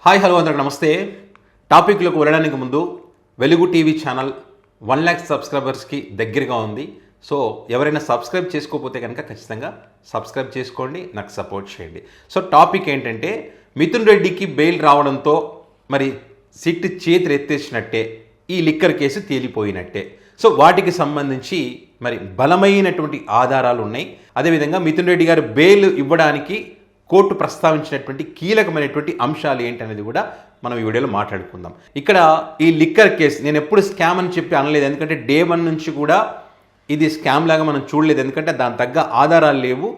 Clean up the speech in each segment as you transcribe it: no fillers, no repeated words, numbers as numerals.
Hi hello అందరికి నమస్తే. టాపిక్లోకి వెళ్ళడానికి ముందు వెలుగు టీవీ ఛానల్ 1 లక్ష సబ్స్క్రైబర్స్కి దగ్గరగా ఉంది. సో ఎవరైనా సబ్స్క్రైబ్ చేసుకోకపోతే కనుక ఖచ్చితంగా సబ్స్క్రైబ్ చేసుకోండి, నాకు సపోర్ట్ చేయండి. సో టాపిక్ ఏంటంటే మిథున్ రెడ్డికి బెయిల్ రావడంతో మరి సిట్ చేతులు ఎత్తేసినట్టే, ఈ లిక్కర్ కేసు తేలిపోయినట్టే. సో వాటికి సంబంధించి మరి బలమైనటువంటి ఆధారాలు ఉన్నాయి. అదేవిధంగా మిథున్ రెడ్డి గారు బెయిల్ ఇవ్వడానికి కోర్టు ప్రస్తావించినటువంటి కీలకమైనటువంటి అంశాలు ఏంటనేది కూడా మనం ఈ వీడియోలో మాట్లాడుకుందాం. ఇక్కడ ఈ లిక్కర్ కేసు నేను ఎప్పుడు స్కామ్ అని చెప్పి అనలేదు, ఎందుకంటే డే 1 నుంచి కూడా ఇది స్కామ్ లాగా మనం చూడలేదు, ఎందుకంటే దాని తగ్గ ఆధారాలు లేవు.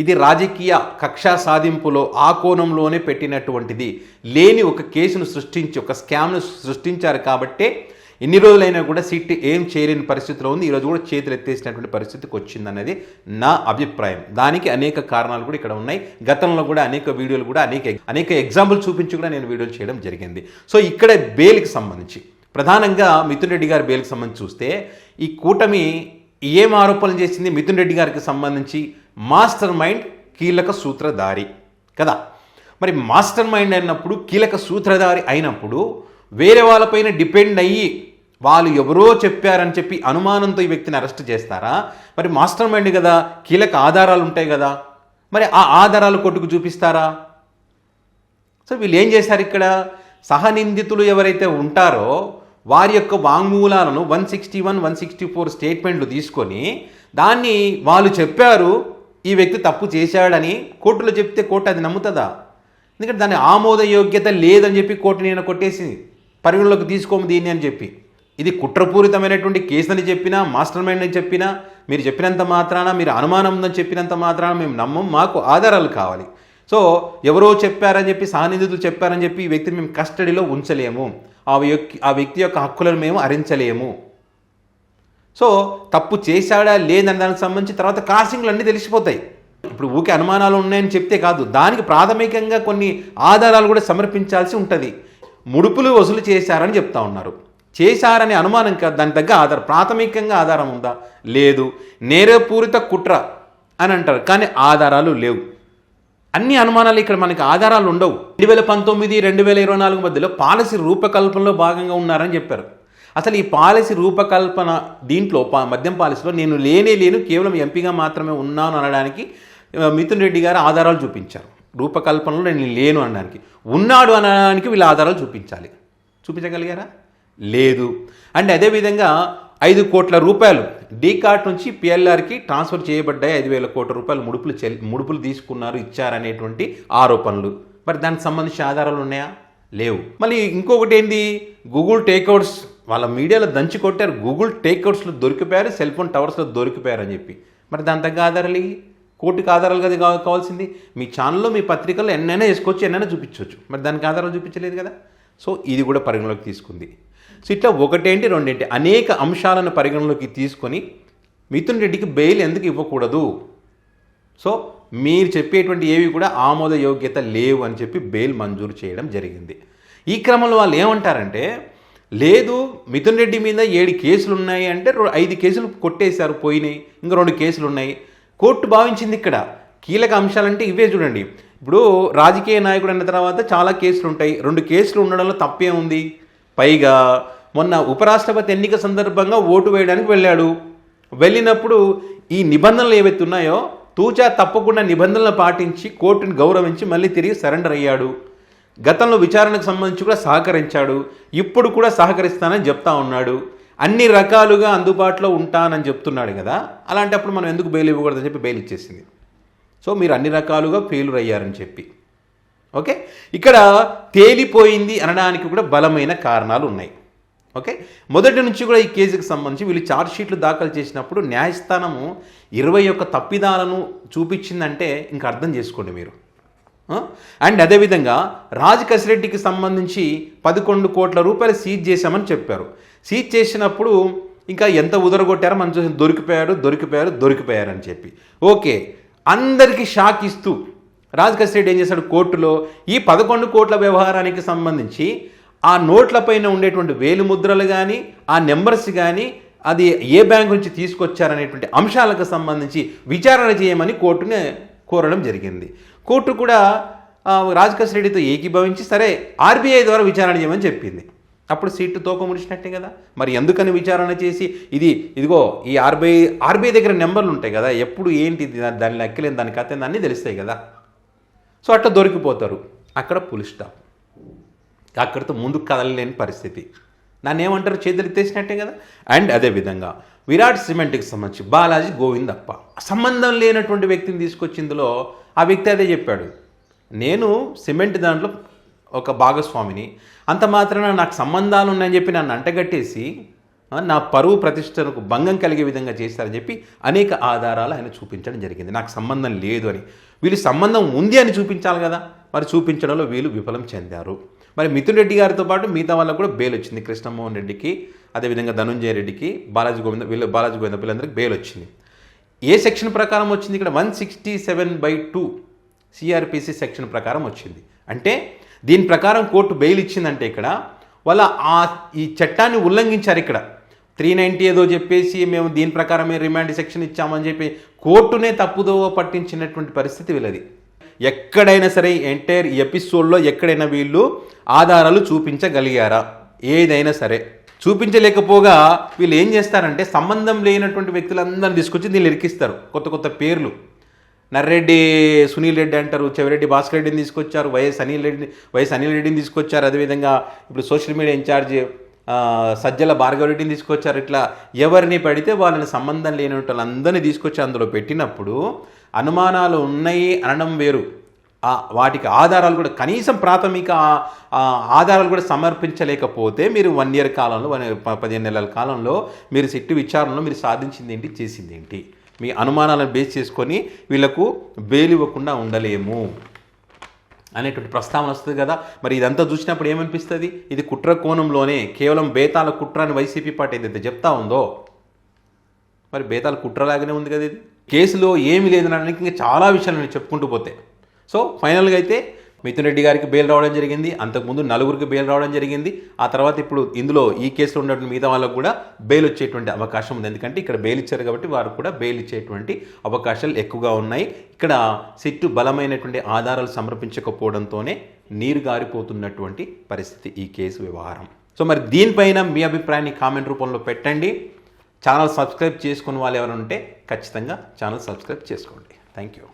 ఇది రాజకీయ కక్షా సాధింపులో ఆ కోణంలోనే పెట్టినటువంటిది. లేని ఒక కేసును సృష్టించి ఒక స్కామ్ను సృష్టించారు కాబట్టే ఎన్ని రోజులైనా కూడా సిట్ ఏం చేయలేని పరిస్థితిలో ఉంది. ఈరోజు కూడా చేతులు ఎత్తేసినటువంటి పరిస్థితికి వచ్చిందన్నది నా అభిప్రాయం. దానికి అనేక కారణాలు కూడా ఇక్కడ ఉన్నాయి. గతంలో కూడా అనేక వీడియోలు కూడా అనేక ఎగ్జాంపుల్ చూపించి కూడా నేను వీడియోలు చేయడం జరిగింది. సో ఇక్కడ బెయిల్కి సంబంధించి ప్రధానంగా మిథున్ రెడ్డి గారి బెయిల్కి సంబంధించి చూస్తే ఈ కూటమి ఏం ఆరోపణలు చేసింది? మిథున్ రెడ్డి గారికి సంబంధించి మాస్టర్ మైండ్, కీలక సూత్రధారి కదా. మరి మాస్టర్ మైండ్ అయినప్పుడు, కీలక సూత్రధారి అయినప్పుడు వేరే వాళ్ళపైన డిపెండ్ అయ్యి వాళ్ళు ఎవరో చెప్పారని చెప్పి అనుమానంతో ఈ వ్యక్తిని అరెస్ట్ చేస్తారా? మరి మాస్టర్ మైండ్ కదా, కీలక ఆధారాలు ఉంటాయి కదా, మరి ఆ ఆధారాలు కోర్టుకు చూపిస్తారా? సో వీళ్ళు ఏం చేశారు? ఇక్కడ సహనిందితులు ఎవరైతే ఉంటారో వారి యొక్క వాంగ్మూలాలను 161, 164 స్టేట్మెంట్లు తీసుకొని దాన్ని వాళ్ళు చెప్పారు ఈ వ్యక్తి తప్పు చేశాడని కోర్టులో చెప్తే కోర్టు అది నమ్ముతుందా? ఎందుకంటే దాని ఆమోదయోగ్యత లేదని చెప్పి కోర్టు నేను కొట్టేసింది, పరిగణలోకి తీసుకోము దీన్ని అని చెప్పి. ఇది కుట్రపూరితమైనటువంటి కేసు అని చెప్పినా, మాస్టర్ మైండ్ అని చెప్పినా, మీరు చెప్పినంత మాత్రాన, మీరు అనుమానం ఉందని చెప్పినంత మాత్రాన మేము నమ్మం, మాకు ఆధారాలు కావాలి. సో ఎవరో చెప్పారని చెప్పి, సహనిందితులు చెప్పారని చెప్పి ఈ వ్యక్తిని మేము కస్టడీలో ఉంచలేము, ఆ వ్యక్తి యొక్క హక్కులను మేము హరించలేము. సో తప్పు చేశాడా లేదని దానికి సంబంధించి తర్వాత క్రాసింగ్లు అన్నీ తెలిసిపోతాయి. ఇప్పుడు ఊకే అనుమానాలు ఉన్నాయని చెప్తే కాదు, దానికి ప్రాథమికంగా కొన్ని ఆధారాలు కూడా సమర్పించాల్సి ఉంటుంది. ముడుపులు వసూలు చేశారని చెప్తా ఉన్నారు, చేశారనే అనుమానం కాదు, దాని తగ్గ ఆధారం, ప్రాథమికంగా ఆధారం ఉందా? లేదు. నేరపూరిత కుట్ర అని అంటారు, కానీ ఆధారాలు లేవు. అన్ని అనుమానాలు, ఇక్కడ మనకి ఆధారాలు ఉండవు. 2019, 2024 మధ్యలో పాలసీ రూపకల్పనలో భాగంగా ఉన్నారని చెప్పారు. అసలు ఈ పాలసీ రూపకల్పన దీంట్లో మద్యం పాలసీలో నేను లేను, కేవలం ఎంపీగా మాత్రమే ఉన్నాను అనడానికి మిథున్ రెడ్డి గారు ఆధారాలు చూపించారు. రూపకల్పనలో నేను లేను అనడానికి, ఉన్నాడు అనడానికి వీళ్ళ ఆధారాలు చూపించాలి. చూపించగలిగారా? లేదు. అండ్ అదేవిధంగా 5 కోట్ల రూపాయలు డీకార్ట్ నుంచి పిఎల్ఆర్కి ట్రాన్స్ఫర్ చేయబడ్డాయి. 5,000 కోట్ల రూపాయలు ముడుపులు తీసుకున్నారు, ఇచ్చారనేటువంటి ఆరోపణలు. మరి దానికి సంబంధించిన ఆధారాలు ఉన్నాయా? లేవు. మళ్ళీ ఇంకొకటి ఏంది? గూగుల్ టేక్అవుట్స్, వాళ్ళ మీడియాలో దంచి కొట్టారు, గూగుల్ టేక్అవుట్స్లో దొరికిపోయారు, సెల్ ఫోన్ టవర్స్లో దొరికిపోయారు అని చెప్పి. మరి దాని తగ్గ ఆధారాలు కోర్టుకి ఆధారాలు కదా కావాల్సింది. మీ ఛానల్లో, మీ పత్రికల్లో ఎన్నైనా వేసుకోవచ్చు, ఎన్నైనా చూపించవచ్చు, మరి దానికి ఆధారాలు చూపించలేదు కదా. సో ఇది కూడా పరిగణలోకి తీసుకుంది. సో ఇట్లా ఒకటేంటి రెండేంటి అనేక అంశాలను పరిగణలోకి తీసుకొని మిథున్ రెడ్డికి బెయిల్ ఎందుకు ఇవ్వకూడదు, సో మీరు చెప్పేటువంటి ఏవి కూడా ఆమోదయోగ్యత లేవు అని చెప్పి బెయిల్ మంజూరు చేయడం జరిగింది. ఈ క్రమంలో వాళ్ళు ఏమంటారంటే, లేదు మిథున్ రెడ్డి మీద 7 కేసులు ఉన్నాయి అంటే 5 కేసులు కొట్టేశారు, పోయినాయి, ఇంకా 2 కేసులు ఉన్నాయి. కోర్టు భావించింది ఇక్కడ కీలక అంశాలంటే ఇవే. చూడండి, ఇప్పుడు రాజకీయ నాయకుడు అన్న తర్వాత చాలా కేసులు ఉంటాయి, 2 కేసులు ఉండడంలో తప్పే ఉంది. పైగా మొన్న ఉపరాష్ట్రపతి ఎన్నిక సందర్భంగా ఓటు వేయడానికి వెళ్ళినప్పుడు ఈ నిబంధనలు ఏవైతే ఉన్నాయో తూచా తప్పకుండా నిబంధనలు పాటించి కోర్టుని గౌరవించి మళ్ళీ తిరిగి సరెండర్ అయ్యాడు. గతంలో విచారణకు సంబంధించి కూడా సహకరించాడు, ఇప్పుడు కూడా సహకరిస్తానని చెప్తా ఉన్నాడు, అన్ని రకాలుగా అందుబాటులో ఉంటానని చెప్తున్నాడు కదా. అలాంటప్పుడు మనం ఎందుకు బెయిల్ ఇవ్వకూడదని చెప్పి బెయిల్ ఇచ్చేసింది. సో మీరు అన్ని రకాలుగా ఫెయిల్యూర్ అయ్యారని చెప్పి. ఓకే, ఇక్కడ తేలిపోయింది అనడానికి కూడా బలమైన కారణాలు ఉన్నాయి. ఓకే, మొదటి నుంచి కూడా ఈ కేసుకు సంబంధించి వీళ్ళు ఛార్జ్షీట్లు దాఖలు చేసినప్పుడు న్యాయస్థానము 21 తప్పిదాలను చూపించిందంటే ఇంకా అర్థం చేసుకోండి మీరు. అండ్ అదేవిధంగా రాజ్ కసిరెడ్డికి సంబంధించి 11 కోట్ల రూపాయలు సీజ్ చేశామని చెప్పారు. సీజ్ చేసినప్పుడు ఇంకా ఎంత ఉదరగొట్టారో మనం చూసి దొరికిపోయారు అని చెప్పి. ఓకే, అందరికీ షాక్ ఇస్తూ రాజ్ కసిరెడ్డి ఏం చేశాడు? కోర్టులో ఈ 11 కోట్ల వ్యవహారానికి సంబంధించి ఆ నోట్లపైన ఉండేటువంటి వేలుముద్రలు కానీ, ఆ నెంబర్స్ కానీ, అది ఏ బ్యాంక్ నుంచి తీసుకొచ్చారనేటువంటి అంశాలకు సంబంధించి విచారణ చేయమని కోర్టుని కోరడం జరిగింది. కోర్టు కూడా రాజకేష్ రెడ్డితో ఏకీభవించి సరే ఆర్బీఐ ద్వారా విచారణ చేయమని చెప్పింది. అప్పుడు సీటు తోక ముడిచినట్టే కదా. మరి ఎందుకని విచారణ చేసి ఇదిగో ఈ ఆర్బీఐ దగ్గర నెంబర్లు ఉంటాయి కదా, ఎప్పుడు ఏంటి దాని లెక్కలేని దాని కథ అన్నీ తెలుస్తాయి కదా. సో అట్లా దొరికిపోతారు. అక్కడ పులి స్టాప్, అక్కడితో ముందుకు కదలలేని పరిస్థితి. నన్ను ఏమంటారు, చేతులు ఎత్తేసినట్టే కదా. అండ్ అదేవిధంగా విరాట్ సిమెంట్కి సంబంధించి బాలాజీ గోవిందప్ప సంబంధం లేనటువంటి వ్యక్తిని తీసుకొచ్చి ఇందులో ఆ వ్యక్తి అదే చెప్పాడు, నేను సిమెంట్ దాంట్లో ఒక భాగస్వామిని, అంత మాత్రాన నాకు సంబంధాలు ఉన్నాయని చెప్పి నన్ను అంటగట్టేసి నా పరువు ప్రతిష్టలకు భంగం కలిగే విధంగా చేస్తారని చెప్పి అనేక ఆధారాలు ఆయన చూపించడం జరిగింది. నాకు సంబంధం లేదు అని. వీళ్ళు సంబంధం ఉంది అని చూపించాలి కదా, మరి చూపించడంలో వీళ్ళు విఫలం చెందారు. మరి మిథున్ రెడ్డి గారితో పాటు మిగతా వాళ్ళకు కూడా బెయిల్ వచ్చింది. కృష్ణమోహన్ రెడ్డికి, అదేవిధంగా ధనుంజయ రెడ్డికి, బాలాజీ గోవింద వీళ్ళందరికీ బెయిల్ వచ్చింది. ఏ సెక్షన్ ప్రకారం వచ్చింది? ఇక్కడ 167/2 సిఆర్పిసి సెక్షన్ ప్రకారం వచ్చింది. అంటే దీని ప్రకారం కోర్టు బెయిల్ ఇచ్చిందంటే ఇక్కడ వాళ్ళ ఈ చట్టాన్ని ఉల్లంఘించారు. ఇక్కడ 390 ఏదో చెప్పేసి మేము దీని ప్రకారమే రిమాండ్ సెక్షన్ ఇచ్చామని చెప్పి కోర్టునే తప్పుదో పట్టించినటువంటి పరిస్థితి వీళ్ళది. ఎక్కడైనా సరే ఎంటైర్ ఎపిసోడ్లో ఎక్కడైనా వీళ్ళు ఆధారాలు చూపించగలిగారా? ఏదైనా సరే చూపించలేకపోగా వీళ్ళు ఏం చేస్తారంటే సంబంధం లేనటువంటి వ్యక్తులందరినీ తీసుకొచ్చి దీన్ని ఇరికిస్తారు. కొత్త కొత్త పేర్లు, నర్రెడ్డి సునీల్ రెడ్డి అంటారు, చెవిరెడ్డి భాస్కర్ రెడ్డిని తీసుకొచ్చారు, వైఎస్ అనిల్ రెడ్డిని తీసుకొచ్చారు, అదేవిధంగా ఇప్పుడు social media incharge Sajjala Bhargava రెడ్డిని తీసుకొచ్చారు. ఇట్లా ఎవరిని పడితే వాళ్ళని సంబంధం లేని వాళ్ళందరినీ తీసుకొచ్చి అందులో పెట్టినప్పుడు అనుమానాలు ఉన్నాయి అనడం వేరు, వాటికి ఆధారాలు కూడా కనీసం ప్రాథమిక ఆధారాలు కూడా సమర్పించలేకపోతే మీరు 1 year కాలంలో 15 నెలల కాలంలో మీరు సిట్టు విచారణలో మీరు సాధించింది ఏంటి, చేసింది ఏంటి? మీ అనుమానాలను బేస్ చేసుకొని వీళ్లకు బెయిల్ ఇవ్వకుండా ఉండలేము అనేటువంటి ప్రస్తావన వస్తుంది కదా. మరి ఇదంతా చూసినప్పుడు ఏమనిపిస్తుంది? ఇది కుట్ర కోణంలోనే కేవలం బేతాల కుట్ర అని వైసీపీ పార్టీ ఏదైతే చెప్తా ఉందో, మరి బేతాల కుట్రలాగానే ఉంది కదా. ఇది కేసులో ఏమీ లేదనడానికి ఇంకా చాలా విషయాలు నేను చెప్పుకుంటూ పోతే. సో ఫైనల్గా అయితే మిథున్ రెడ్డి గారికి బెయిల్ రావడం జరిగింది, అంతకుముందు 4 బెయిల్ రావడం జరిగింది. ఆ తర్వాత ఇప్పుడు ఇందులో ఈ కేసులో ఉన్నటువంటి మిగతా వాళ్ళకు కూడా బెయిల్ వచ్చేటువంటి అవకాశం ఉంది. ఎందుకంటే ఇక్కడ బెయిల్ ఇచ్చారు కాబట్టి వారు కూడా బెయిల్ ఇచ్చేటువంటి అవకాశాలు ఎక్కువగా ఉన్నాయి. ఇక్కడ సిట్టు బలమైనటువంటి ఆధారాలు సమర్పించకపోవడంతోనే నీరు గారిపోతున్నటువంటి పరిస్థితి ఈ కేసు వ్యవహారం. సో మరి దీనిపైన మీ అభిప్రాయాన్ని కామెంట్ రూపంలో పెట్టండి. ఛానల్ సబ్స్క్రైబ్ చేసుకున్న వాళ్ళు ఎవరైనా ఉంటే ఖచ్చితంగా ఛానల్ సబ్స్క్రైబ్ చేసుకోండి. Thank you.